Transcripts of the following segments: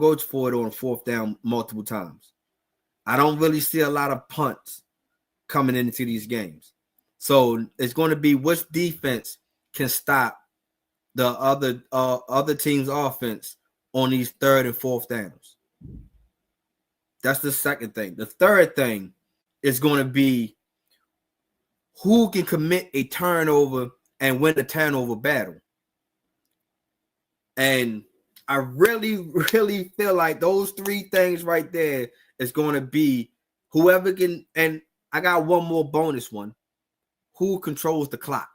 go for it on fourth down multiple times. I don't really see a lot of punts coming into these games. So it's going to be which defense can stop the other team's offense on these third and fourth downs. That's the second thing. The third thing is going to be who can commit a turnover and win the turnover battle. And I really, really feel like those three things right there is going to be whoever can. And I got one more bonus one. Who controls the clock?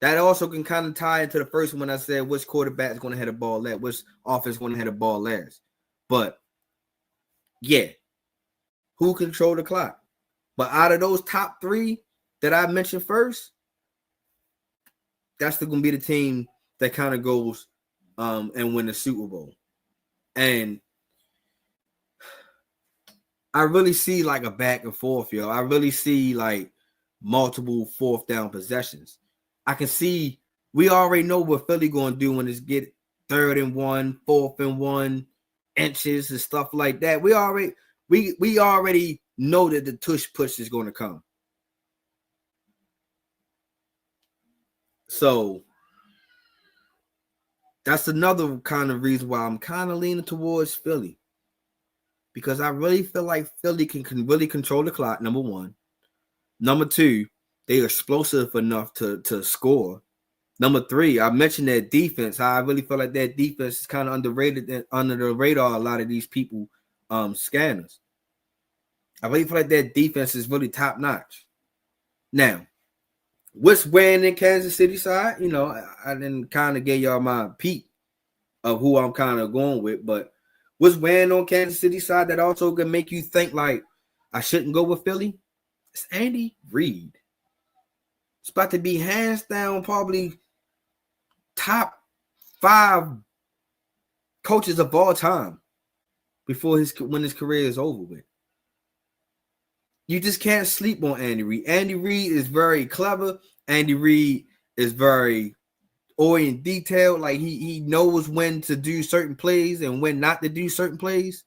That also can kind of tie into the first one I said, which quarterback is going to hit the ball last, which offense is going to hit the ball last. But, yeah, who control the clock? But out of those top three that I mentioned first, that's going to be the team that kind of goes and win the Super Bowl. And I really see like a back and forth, yo. I really see like multiple fourth down possessions. I can see we already know what Philly going to do when it's get 3rd and 1, 4th and 1 inches and stuff like that. We already know that the tush push is going to come. So that's another kind of reason why I'm kind of leaning towards Philly. Because I really feel like Philly can really control the clock, number one. Number two, they're explosive enough to score. Number three, I mentioned that defense. How I really feel like that defense is kind of underrated and under the radar. A lot of these people, scanners. I really feel like that defense is really top notch. Now, what's wearing in Kansas City side? You know, I didn't kind of give y'all my peek of who I'm kind of going with, but what's wearing on Kansas City side that also can make you think like I shouldn't go with Philly? It's Andy Reid. It's about to be hands down probably top 5 coaches of all time when his career is over with. You just can't sleep on Andy Reid. Andy Reid is very clever. Andy Reid is very in detail. Like he knows when to do certain plays and when not to do certain plays.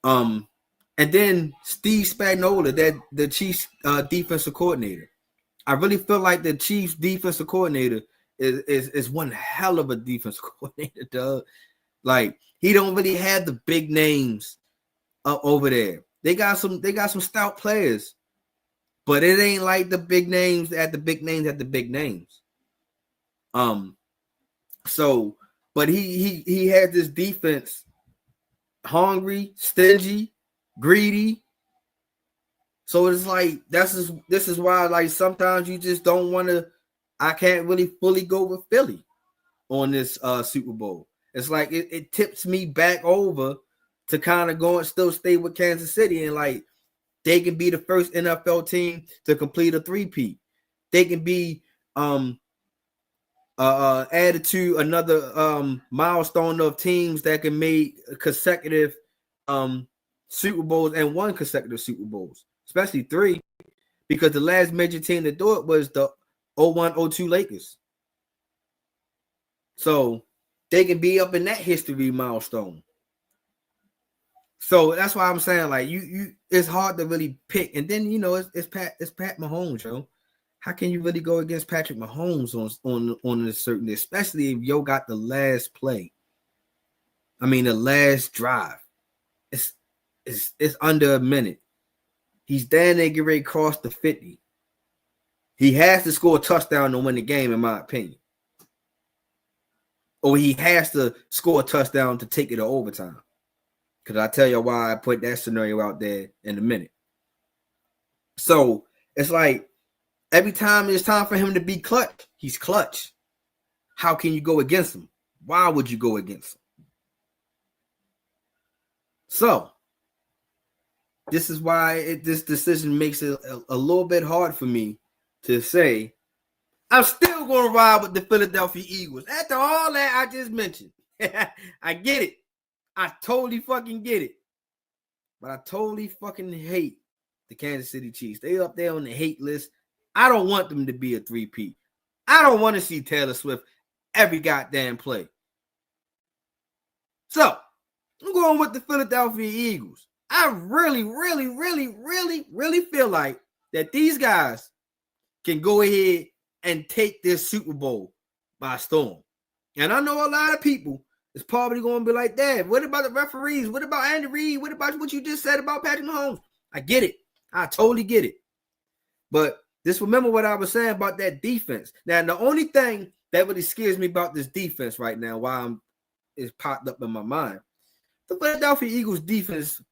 And then Steve Spagnuolo, the Chiefs defensive coordinator. I really feel like the Chiefs defensive coordinator is one hell of a defensive coordinator, Doug. Like he don't really have the big names up over there. They got some stout players, but it ain't like the big names at the big names. So, but he had this defense hungry, stingy, greedy. So it's like this is why like sometimes you just don't want to. I can't really fully go with Philly on this Super Bowl. It's like it tips me back over to kind of go and still stay with Kansas City, and like they can be the first NFL team to complete a 3-peat. They can be added to another milestone of teams that can make consecutive Super Bowls and won consecutive Super Bowls, especially 3, because the last major team to do it was the 01-02 Lakers. So they can be up in that history milestone. So that's why I'm saying like you it's hard to really pick. And then it's Pat Mahomes, yo. How can you really go against Patrick Mahomes on a certain, especially if yo got the last play? I mean the last drive. It's under a minute. He's down there getting ready to cross the 50. He has to score a touchdown to win the game, in my opinion. Or he has to score a touchdown to take it to overtime. Because I tell you why I put that scenario out there in a minute. So it's like every time it's time for him to be clutch, he's clutch. How can you go against him? Why would you go against him? So this is why this decision makes it a little bit hard for me to say I'm still going to ride with the Philadelphia Eagles. After all that I just mentioned. I get it. I totally fucking get it. But I totally fucking hate the Kansas City Chiefs. They up there on the hate list. I don't want them to be a 3-peat. I don't want to see Taylor Swift every goddamn play. So I'm going with the Philadelphia Eagles. I really feel like that these guys can go ahead and take this Super Bowl by storm. And I know a lot of people is probably going to be like, Dad, what about the referees? What about Andy Reid? What about what you just said about Patrick Mahomes? I get it. I totally get it. But just remember what I was saying about that defense. Now, the only thing that really scares me about this defense right now, it's popped up in my mind, the Philadelphia Eagles defense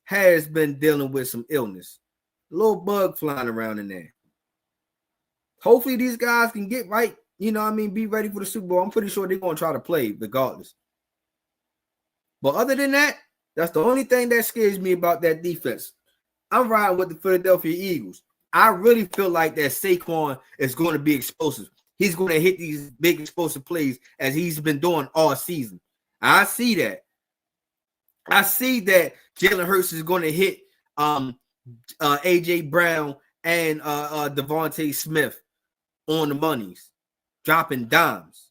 has been dealing with some illness. A little bug flying around in there. Hopefully these guys can get right, be ready for the Super Bowl. I'm pretty sure they're going to try to play regardless. But other than that, that's the only thing that scares me about that defense. I'm riding with the Philadelphia Eagles. I really feel like that Saquon is going to be explosive. He's going to hit these big explosive plays as he's been doing all season. I see that. I see that Jalen Hurts is going to hit A.J. Brown and Devontae Smith on the monies, dropping dimes.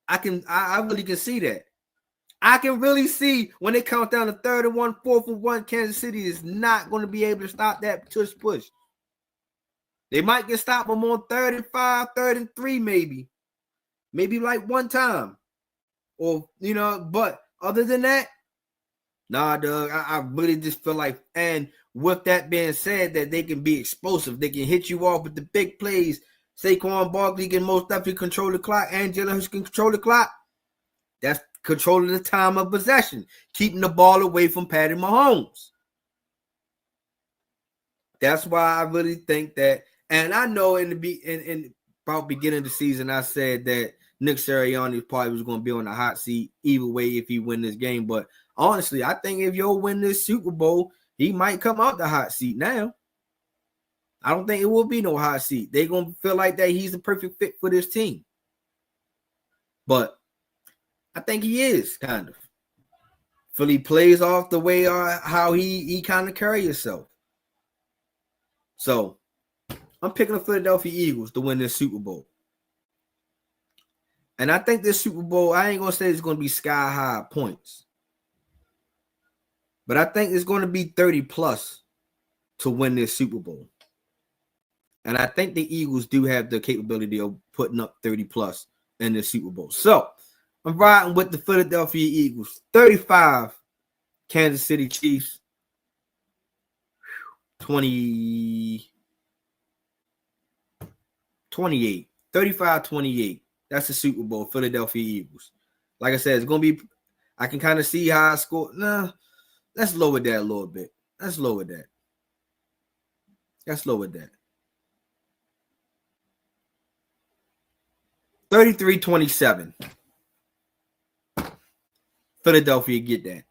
I really can see that. I can really see when they count down to 3rd and 1, 4th and 1, Kansas City is not going to be able to stop that push. They might get stopped them on 3rd and 5, 3rd and 3, maybe like one time, or But other than that, nah, Doug. I really just feel like, and with that being said, that they can be explosive. They can hit you off with the big plays. Saquon Barkley can most definitely control the clock, and Jalen Hurts can control the clock. That's controlling the time of possession, keeping the ball away from Patty Mahomes. That's why I really think that. And I know in about beginning of the season, I said that Nick Sirianni probably was going to be on the hot seat either way if he win this game. But honestly, I think if you'll win this Super Bowl, he might come out the hot seat now. I don't think it will be no hot seat. They're going to feel like that he's the perfect fit for this team. But I think he is, kind of. Philly plays off the way how he kind of carry himself. So I'm picking the Philadelphia Eagles to win this Super Bowl. And I think this Super Bowl, I ain't going to say it's going to be sky high points. But I think it's going to be 30+ to win this Super Bowl. And I think the Eagles do have the capability of putting up 30+ in the Super Bowl. So I'm riding with the Philadelphia Eagles. 35, Kansas City Chiefs. 28. 35-28. That's the Super Bowl, Philadelphia Eagles. Like I said, it's going to be, I can kind of see how I score. Nah, let's lower that a little bit. Let's lower that. 33-27. Philadelphia get that.